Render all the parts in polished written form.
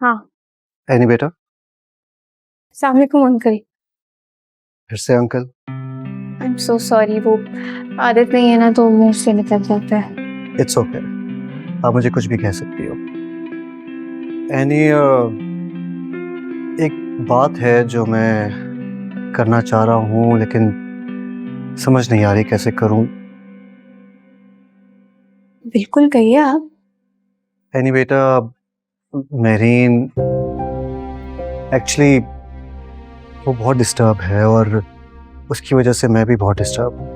हाँ। एनी बेटा? अस्सलाम वालेकुम अंकल। फिर से uncle? I am so sorry, वो आदत नहीं है ना तो मुंह से निकल जाता है। इट्स ओके, आप मुझे कुछ भी कह सकती हो। एनी, एक बात है जो मैं करना चाह रहा हूँ लेकिन समझ नहीं आ रही कैसे करूँ। बिल्कुल कहिए आप। एनी बेटा, मेरीन एक्चुअली वो बहुत डिस्टर्ब है और उसकी वजह से मैं भी बहुत डिस्टर्ब हूँ।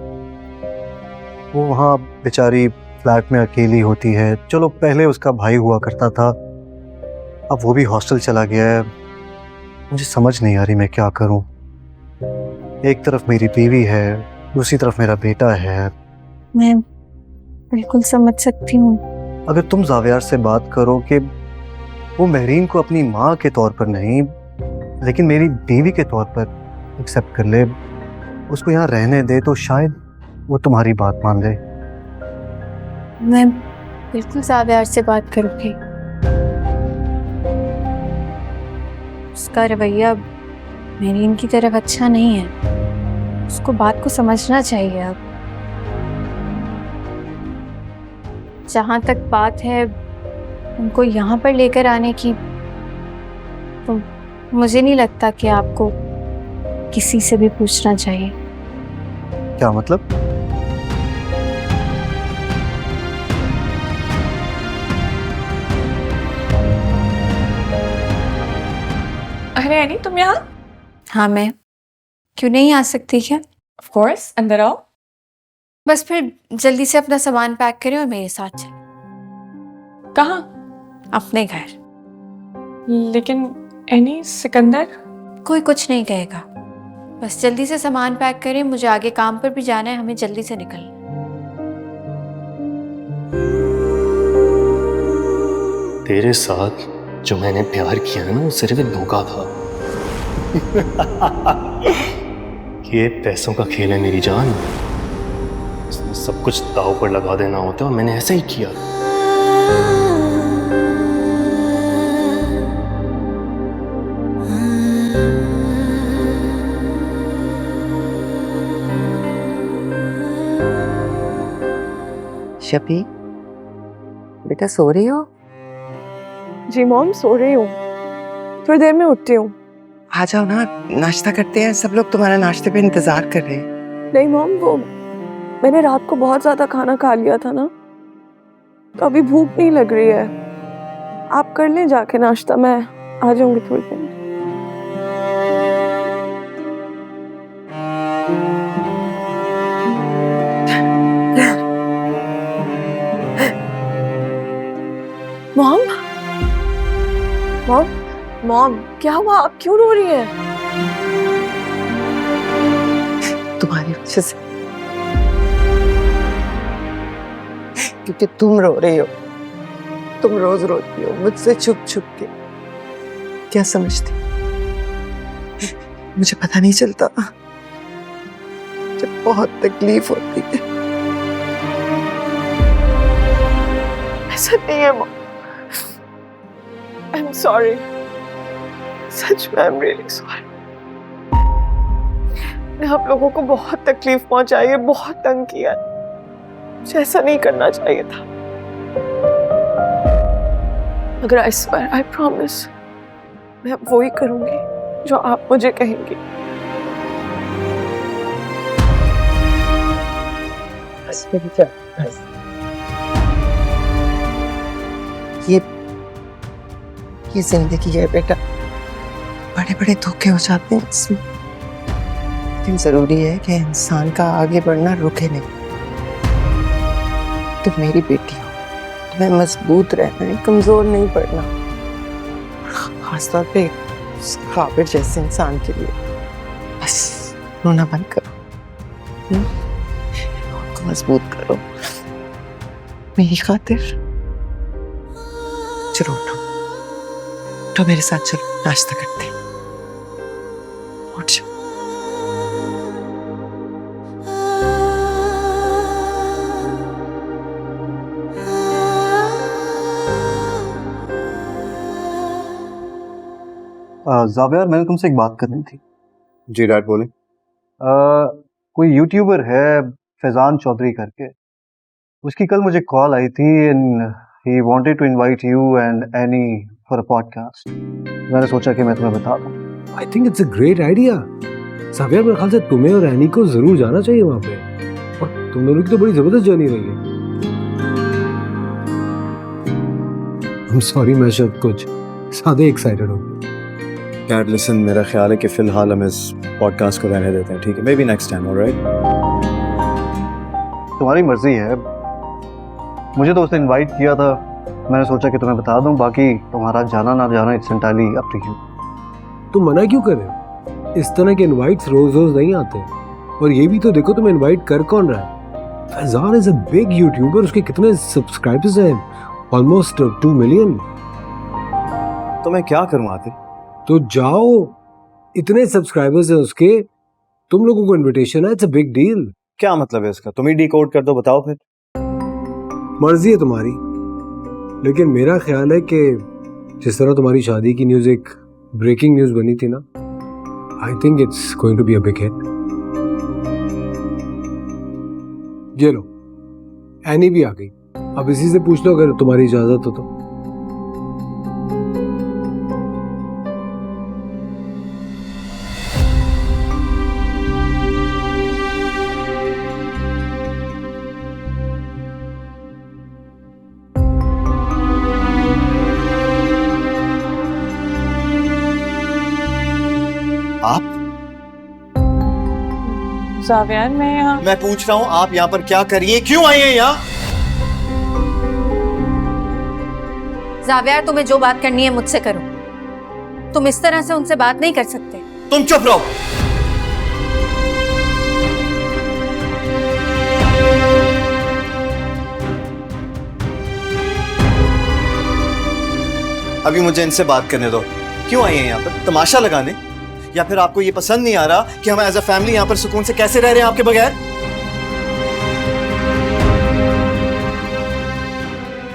वो वहाँ बेचारी फ्लैट में अकेली होती है। चलो पहले उसका भाई हुआ करता था, अब वो भी हॉस्टल चला गया है। मुझे समझ नहीं आ रही मैं क्या करूँ। एक तरफ मेरी बीवी है, दूसरी तरफ मेरा बेटा है। मैं बिल्कुल समझ सकती हूँ। अगर तुम जावियार से बात करो कि वो महरीन को अपनी माँ के तौर पर नहीं लेकिन मेरी बीवी के तौर पर एक्सेप्ट कर ले, उसको यहाँ रहने दे, तो शायद वो तुम्हारी बात मान ले। मैं बिल्कुल जावियार से बात करूँगी। उसका रवैया मेरीन की तरफ अच्छा नहीं है, उसको बात को समझना चाहिए। अब जहाँ तक बात है उनको यहाँ पर लेकर आने की, तो मुझे नहीं लगता कि आपको किसी से भी पूछना चाहिए। क्या मतलब? अरे एनी, तुम यहाँ? हाँ, मैं क्यों नहीं आ सकती क्या? ऑफ कोर्स, अंदर आओ। बस फिर जल्दी से अपना सामान पैक करें और मेरे साथ चलें। कहाँ? अपने घर। लेकिन एनी, सिकंदर? कोई कुछ नहीं कहेगा, बस जल्दी से सामान पैक करें, मुझे आगे काम पर भी जाना है, हमें जल्दी से निकलना है। तेरे साथ जो मैंने प्यार किया है ना, वो सिर्फ एक धोखा था। ये पैसों का खेल है मेरी जान। इसमें सब कुछ दाव पर लगा देना होता है और मैंने ऐसा ही किया। शफी, बेटा सो रही हो? जी मॉम, सो रही हूँ, थोड़ी देर में उठती हूँ। आ जाओ ना, नाश्ता करते हैं। सब लोग तुम्हारा नाश्ते पे इंतजार कर रहे हैं। नहीं मॉम, वो मैंने रात को बहुत ज्यादा खाना खा लिया था ना, तो अभी भूख नहीं लग रही है। आप कर लें जाके नाश्ता, मैं आ जाऊंगी थोड़ी देर में। मॉम, मॉम, मॉम, क्या हुआ? आप क्यों रो रही हैं? तुम्हारी वजह से, क्योंकि तुम रो रही हो। तुम रोज रोती हो मुझसे छुप छुप के। क्या समझती? मुझे पता नहीं चलता जब बहुत तकलीफ होती है। ऐसा नहीं है मॉम, आई एम सॉरी, सच में आई एम रियली सॉरी। मैं आप लोगों को बहुत तकलीफ पहुंचाई है, बहुत तंग किया है। मुझे ऐसा नहीं करना चाहिए था। मगर आई स्वेयर, आई प्रॉमिस, मैं अब वही करूंगी जो आप मुझे कहेंगी। बस मेरी जान, बस। ये जिंदगी है बेटा, बड़े बड़े धोखे हो जाते हैं इसमें। लेकिन जरूरी है कि इंसान का आगे बढ़ना रुके नहीं। तुम मेरी बेटी हो, तुम्हें मजबूत रहना है, कमजोर नहीं पड़ना। खासतौर पे उस काबिर जैसे इंसान के लिए। बस रोना बंद करो, खुद को मजबूत करो मेरी खातिर। चलो उठो, उठो मेरे साथ, चलो नाश्ता करते हैं। उठ जाओ। जावियर, मैंने तुमसे एक बात करनी थी। जी डैड बोले। कोई यूट्यूबर है फैजान चौधरी करके, उसकी कल मुझे कॉल आई थी and he wanted to invite you and Annie for a podcast. मैंने सोचा कि मैं तुम्हें बता दूं। I think it's a great idea. Javier, मेरे ख्याल से तुम्हें और एनी को जरूर जाना चाहिए वहाँ पे। और तुम दोनों की तो बड़ी जबरदस्त जर्नी रही है। I'm sorry, मैं शायद कुछ ज़्यादा एक्साइटेड हूँ। डैड लिसन, मेरा ख्याल है कि फिलहाल हम इस पॉडकास्ट को रहने देते हैं, ठीक है? May be next time, alright? तुम्हारी मर्जी है। मुझे तो उसने इनवाइट किया था, मैंने सोचा कि तुम्हें बता दूं। बाकी तुम्हारा जाना ना जाना it's entirely up to you. तुम मना क्यों कर रहे हो? इस तरह के इनवाइट्स रोज रोज नहीं आते। और ये भी तो देखो तुम इनवाइट कर कौन रहा है। Faizan is a big YouTuber, उसके कितने सब्सक्राइबर्स हैं? Almost 2 million. तो मैं क्या करूँ आतिफ? तो जाओ, इतने सब्सक्राइबर्स हैं उसके, तुम लोगों को इनविटेशन है, इट्स अ बिग डील। क्या मतलब है इसका? तुम ही डिकोड कर दो, बताओ फिर। मर्जी है तुम्हारी, लेकिन मेरा ख्याल है कि जिस तरह तुम्हारी शादी की न्यूज़ एक ब्रेकिंग न्यूज़ बनी थी ना, I think it's going to be a big hit. ये लो, एनी भी आ गई। अब इसी से पूछ लो अगर तुम्हारी इजाजत हो तो। आप? जावियर, मैं पूछ रहा हूँ आप यहाँ पर क्या करिए, क्यों आई हैं यहाँ? जावियर, तुम्हें जो बात करनी है मुझसे करो। तुम इस तरह से उनसे बात नहीं कर सकते। तुम चुप रहो। अभी मुझे इनसे बात करने दो। क्यों आई हैं यहाँ पर? तमाशा लगाने? या फिर आपको ये पसंद नहीं आ रहा कि हम एज अ फैमिली यहाँ पर सुकून से कैसे रह रहे हैं आपके बगैर?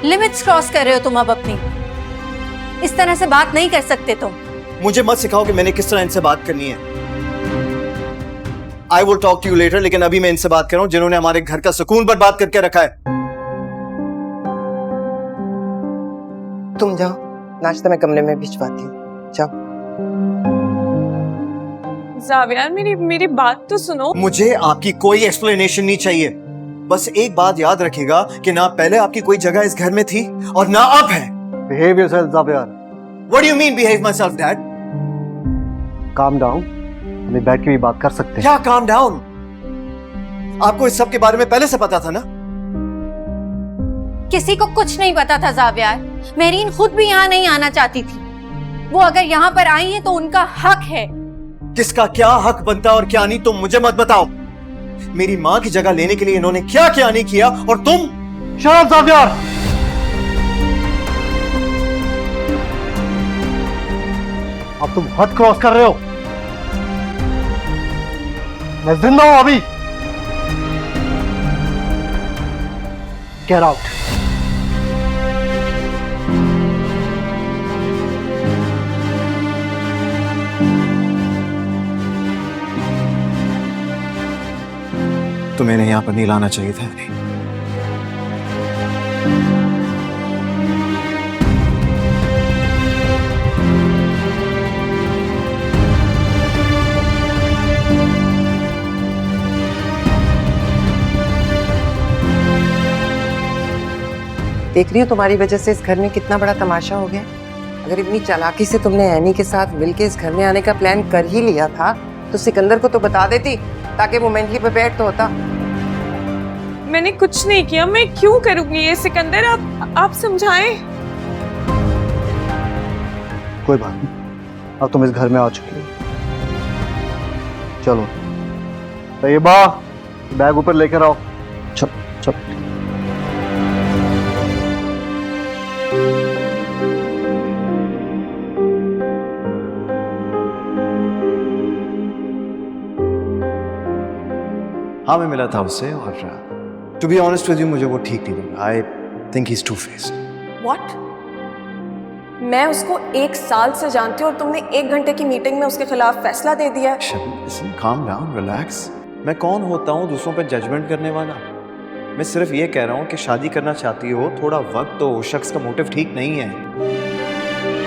लिमिट्स क्रॉस कर रहे हो तुम अब अपनी। इस तरह से बात नहीं कर सकते तुम। मुझे मत सिखाओ कि मैंने किस तरह इनसे बात करनी है। I will talk to you later, लेकिन अभी मैं इनसे बात कर रहा हूं जिन्होंने हमारे घर का सुकून बर्बाद करके रखा है। तुम जाओ, नाश्ता मैं कमरे में भिजवाती हूँ। जाओ। जावियर, मेरी बात तो सुनो। मुझे आपकी कोई एक्सप्लेनेशन नहीं चाहिए। बस एक बात याद रखिएगा कि ना पहले आपकी कोई जगह इस घर में थी और ना अब है। Behave yourself Xavier. What do you mean behave myself, Dad? Calm down, हमें बैठ के भी बात कर सकते हैं। क्या काम डाउन? आपको इस सब के बारे में पहले से पता था ना? किसी को कुछ नहीं पता था जावियर। मेरीन खुद भी यहाँ नहीं आना चाहती थी। वो अगर यहाँ पर आई है तो उनका हक है। किसका क्या हक बनता और क्या नहीं, तुम मुझे मत बताओ। मेरी माँ की जगह लेने के लिए इन्होंने क्या क्या नहीं किया, और तुम? Shut up Xavier. अब तुम हद क्रॉस कर रहे हो। मैं जिंदा हूं अभी। Get out. तुम्हें यहाँ पर नहीं लाना चाहिए था। देख रही हो तुम्हारी वजह से इस घर में कितना बड़ा तमाशा हो गया। अगर इतनी चालाकी से तुमने एनी के साथ मिलके इस घर में आने का प्लान कर ही लिया था तो सिकंदर को तो बता देती, ताकि वो मेंटली प्रिपेयर्ड तो होता। मैंने कुछ नहीं किया, मैं क्यों करूंगी ये? सिकंदर, आप समझाएं। कोई बात नहीं, अब तुम इस घर में आ चुकी हो। चलो तैयबा, बैग ऊपर लेकर आओ। चलो चलो। हाँ, मैं मिला था उससे और to be honest with you मुझे वो ठीक नहीं लगा। I think he is two faced. What? मैं उसको 1 साल से जानती हूँ और तुमने 1 घंटे की मीटिंग में उसके खिलाफ फैसला दे दिया है। Listen, calm down, relax। मैं कौन होता हूँ दूसरों पर जजमेंट करने वाला? मैं सिर्फ ये कह रहा हूँ कि शादी करना चाहती हो, थोड़ा वक्त दो। उस शख्स का मोटिव ठीक नहीं है।